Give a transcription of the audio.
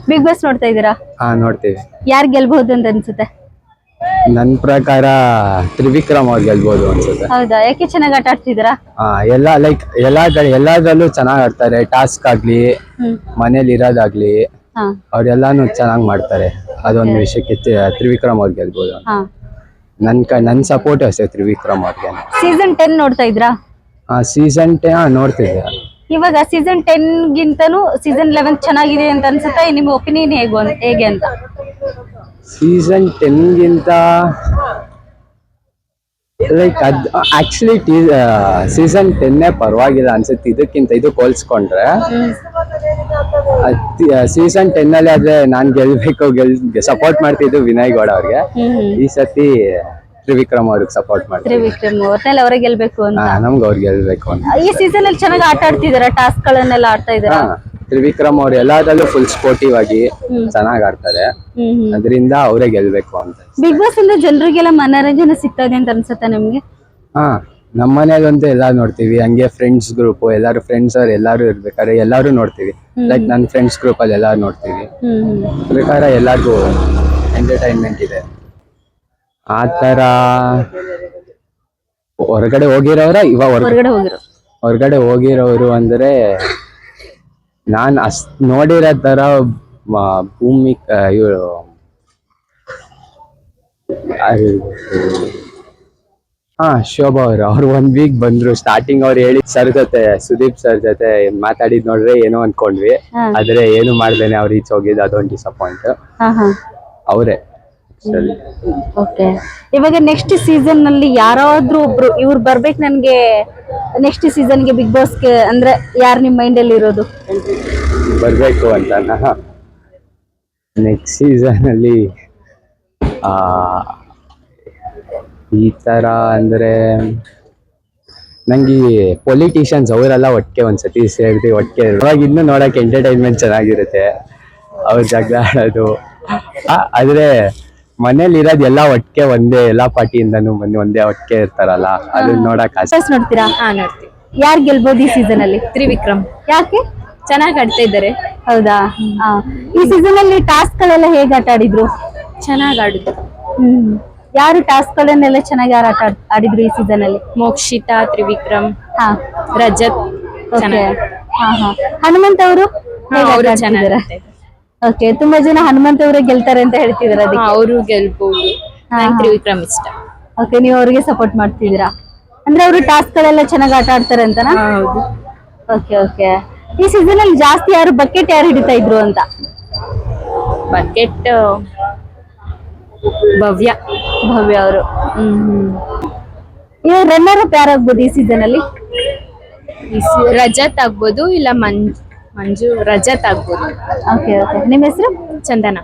Big boss ನೋಡ್ತಾ ಇದ್ದೀರಾ? ಹಾ ನೋಡ್ತೀವಿ. ಯಾರು ಗೆಲ್ಬಹುದು ಅಂತ ಅನ್ಸುತ್ತೆ? ನನ್ ಪ್ರಕಾರ ತ್ರಿವಿಕ್ರಮ್ ಅವ್ರು ಗೆಲ್ಬೋದು ಅನ್ಸುತ್ತೆ. ಹೌದಾ, ಯಾಕೆ ಚೆನ್ನಾಗಿ ಆಟ ಆಡ್ತಿದ್ದೀರಾ? ಎಲ್ಲ ಲೈಕ್ ಎಲ್ಲಾದ್ರಲ್ಲೂ ಚೆನ್ನಾಗ್ ಆಡ್ತಾರೆ. ಟಾಸ್ಕ್ ಆಗ್ಲಿ, ಮನೇಲಿ ಇರೋದಾಗ್ಲಿ, ಹಾ ಅವ್ರೆಲ್ಲಾನು ಚೆನ್ನಾಗ್ ಮಾಡ್ತಾರೆ. ಅದೊಂದು ವಿಷಯಕ್ಕೆ ತ್ರಿವಿಕ್ರಮ್ ಅವ್ರು ಗೆಲ್ಬೋದು. ಹಾ ನನ್ ಸಪೋರ್ಟ್ ಅಷ್ಟೇ ತ್ರಿವಿಕ್ರಮ್ ಅವ್ರಿಗೆ. ಸೀಸನ್ 10 ನೋಡ್ತಾ ಇದ್ರಾ? ಸೀಸನ್ ನೋಡ್ತಿದ್ದೆ. ಇವಾಗ ಸೀಸನ್ 10 ಗಿಂತನೂ ಸೀಸನ್ 11 ಚೆನ್ನಾಗಿದೆ ಅಂತ ಅನ್ಸುತ್ತೆ. ನಿಮ್ಮ ಒಪಿನಿಯನ್ ಹೇಗೆ ಅಂತ? ಸೀಸನ್ 10 ಗಿಂತ ಲೈಕ್ ಆಕ್ಚುಲಿ ಸೀಸನ್ 10 ಪರವಾಗಿಲ್ಲ ಅನ್ಸುತ್ತೆ. ಇದಕ್ಕೆ ಹೋಲ್ಸ್ಕೊಂಡ್ರೆ ಸೀಸನ್ 10 ಅಲ್ಲಿ ಆದ್ರೆ ನಾನ್ ಸಪೋರ್ಟ್ ಮಾಡ್ತಿದ್ದು ವಿನಯ್ ಗೌಡ ಅವ್ರಿಗೆ. ಈ ಸತಿ ತ್ರಿವಿಕ್ರಮ್ ಅವ್ರಿಗೆ ಸಪೋರ್ಟ್ ಮಾಡ್ತೀವಿ. ತ್ರಿವಿಕ್ರಮ್ ಒಟ್ನಲ್ಲಿ ಅವರೇ ಗೆಲ್ಬೇಕು ಅಂತ. ನಮ್ಗೆ ಅವ್ರು ಗೆಲ್ಬೇಕು ಅಂತ. ಈ ಸೀಸನ್ ಅಲ್ಲಿ ಚೆನ್ನಾಗಿ ಆಟ ಆಡ್ತಿದಾರ, ಟಾಸ್ಕ್ ಗಳನ್ನೆಲ್ಲ ಆಡ್ತಾ ಇದಾರ. ತ್ರಿವಿಕ್ರಮ್ ಅವ್ರು ಎಲ್ಲಾದ್ರಲ್ಲೂ ಫುಲ್ ಸ್ಪೋರ್ಟಿವ್ ಆಗಿ ಚೆನ್ನಾಗ್ ಆಡ್ತಾರೆ. ಅದರಿಂದ ಅವರೇ ಗೆಲ್ಬೇಕು ಅಂತ. ಬಿಗ್ ಬಾಸ್ ಇಂದ ಜನರಿಗೆಲ್ಲ ಮನೋರಂಜನೆ ಸಿಗ್ತದೆ ಅಂತ ಅನ್ಸುತ್ತೆ ನಿಮ್ಗೆ? ನಮ್ಮ ಮನೇಲಂತೂ ಎಲ್ಲಾ ನೋಡ್ತೀವಿ. ಹಂಗೆ ಫ್ರೆಂಡ್ಸ್ ಗ್ರೂಪ್ ಎಲ್ಲಾರು ಫ್ರೆಂಡ್ಸ್ ಅವ್ರು ಎಲ್ಲಾರು ಇರ್ಬೇಕಾದ್ರೆ ಎಲ್ಲಾರು ನೋಡ್ತೀವಿ. ಲೈಕ್ ನನ್ನ ಫ್ರೆಂಡ್ಸ್ ಗ್ರೂಪ್ ಅಲ್ಲಿ ಎಲ್ಲಾರು ನೋಡ್ತೀವಿ. ಪ್ರಕಾರ ಎಲ್ಲಾರ್ಗು ಎಂಟರ್ಟೈನ್ಮೆಂಟ್ ಇದೆ. ಆ ತರ ಹೊರಗಡೆ ಹೋಗಿರೋರ ಹೊರಗಡೆ ಹೋಗಿರೋರು ಅಂದ್ರೆ ನಾನ್ ನೋಡಿರೋ ತರ ಇವಳು ಶೋಭಾ ಅವ್ರು 1 ವೀಕ್ ಬಂದ್ರು. ಸ್ಟಾರ್ಟಿಂಗ್ ಅವ್ರು ಹೇಳಿ ಸುದೀಪ್ ಸರ್ ಜೊತೆ ಮಾತಾಡಿದ್ ನೋಡ್ರೆ ಏನೋ ಅನ್ಕೊಂಡ್ವಿ. ಆದ್ರೆ ಏನು ಮಾಡ್ದೇನೆ ಅವ್ರು ಈಚೆ ಹೋಗಿದ್ದು, ಅದೊಂದು ಡಿಸಪಾಯಿಂಟ್. ಅವರೇ ಓಕೆ. ಇವಾಗ ನೆಕ್ಸ್ಟ್ ಸೀಸನ್ ನಲ್ಲಿ ಯಾರಾದ್ರೂ ಒಬ್ರು ಇವ್ರು ಬರ್ಬೇಕು ನನ್ಗೆ ನೆಕ್ಸ್ಟ್ ಸೀಸನ್ಗೆ ಬಿಗ್ ಬಾಸ್ಗೆ ಅಂದ್ರೆ ಯಾರು ನಿಮ್ ಮೈಂಡ್ ಅಲ್ಲಿ ಇರೋದು ಬರ್ಬೇಕು ಅಂತ? ನೆಕ್ಸ್ಟ್ ಸೀಸನ್ ಅಲ್ಲಿ ಈ ತರ ಅಂದ್ರೆ ನಂಗೆ ಪೊಲಿಟಿಷಿಯನ್ಸ್ ಅವರೆಲ್ಲ ಒಟ್ಟಿಗೆ ಒಂದ್ಸತಿ ಸೇರಿದ್ರೆ ಒಟ್ಟಿಗೆ ಅವಾಗ ಇನ್ನೂ ನೋಡಕ್ಕೆ ಎಂಟರ್ಟೈನ್ಮೆಂಟ್ ಚೆನ್ನಾಗಿರುತ್ತೆ. ಅವ್ರ ಜಗಳ ಆಡೋದು. ಆದ್ರೆ ಮನೇಲಿ ಇರೋದು ಎಲ್ಲ ಒಟ್ಟಿಗೆ ಒಂದೇ, ಎಲ್ಲಾ ಪಾರ್ಟಿಯಿಂದನೂ ಒಂದೇ ಒಟ್ಟಿಗೆ ಇರ್ತಾರಲ್ಲ, ಅದನ್ನ ನೋಡಕ್ ಆಸೆ. ನೋಡ್ತೀರಾ? ನೋಡ್ತೀವಿ. ಯಾರು ಗೆಲ್ಬಹುದು ಈ ಸೀಸನ್ ಅಲ್ಲಿ? ತ್ರಿವಿಕ್ರಮ್. ಯಾಕೆ? ಚೆನ್ನಾಗಿ ಆಡ್ತಾ ಇದ್ದಾರೆ. ಹೌದಾ? ಈ ಸೀಸನ್ ಅಲ್ಲಿ ಟಾಸ್ಕ್ ಗಳೆಲ್ಲ ಹೇಗೆ ಆಟ ಆಡಿದ್ರು? ಚೆನ್ನಾಗಿ ಆಡಿದ್ರು. ಯಾರು ಟಾಸ್ಕ್ ಗಳನ್ನೆಲ್ಲ ಚೆನ್ನಾಗಿ ಯಾರು ಆಟ ಆಡಿದ್ರು ಈ ಸೀಸನ್ ಅಲ್ಲಿ? ಮೋಕ್ಷಿತಾ, ತ್ರಿವಿಕ್ರಮ್, ರಜತ್. ಹನುಮಂತ್ ಅವರು ಚೆನ್ನಾಗಿದ್ದಾರೆ. ಓಕೆ, ತುಂಬಾ ಜನ ಹನುಮಂತ್ ಅವರೇ ಗೆಲ್ತಾರೆ ಅಂತ ಹೇಳ್ತಿದಾರೆ. ಅವರು ಗೆಲ್ಬಹುದು. ತ್ರಿವಿಕ್ರಮ್ ಇಷ್ಟ. ಓಕೆ, ನೀವು ಅವ್ರಿಗೆ ಸಪೋರ್ಟ್ ಮಾಡ್ತಿದ್ದೀರಾ ಅಂದ್ರೆ ಅವರು ಟಾಸ್ಕ್ ಗಳೆಲ್ಲ ಚೆನ್ನಾಗಿ ಆಟ ಆಡ್ತಾರೆ ಅಂತನಾ? ಹೌದು. Okay okay. ಈ ಸೀಸನ್ ಅಲ್ಲಿ ಜಾಸ್ತಿ ಯಾರು ಬಕೆಟ್ ಯಾರು ಹಿಡಿತಾ ಇದ್ರು ಅಂತ? ಬಕೆಟ್ ಭವ್ಯ ಅವರು. ಇವಾಗ ರನ್ನರ್ ಅಪ್ ಯಾರಾಗ್ಬೋದು ಈ ಸೀಸನ್ ಅಲ್ಲಿ? ರಜತ್ ಆಗ್ಬೋದು, ಇಲ್ಲ ಮಂಜು. ರಜತ್ ಆಗ್ಬೋದು. Okay okay. ನಿಮ್ಮ ಹೆಸರು? ಚಂದನ.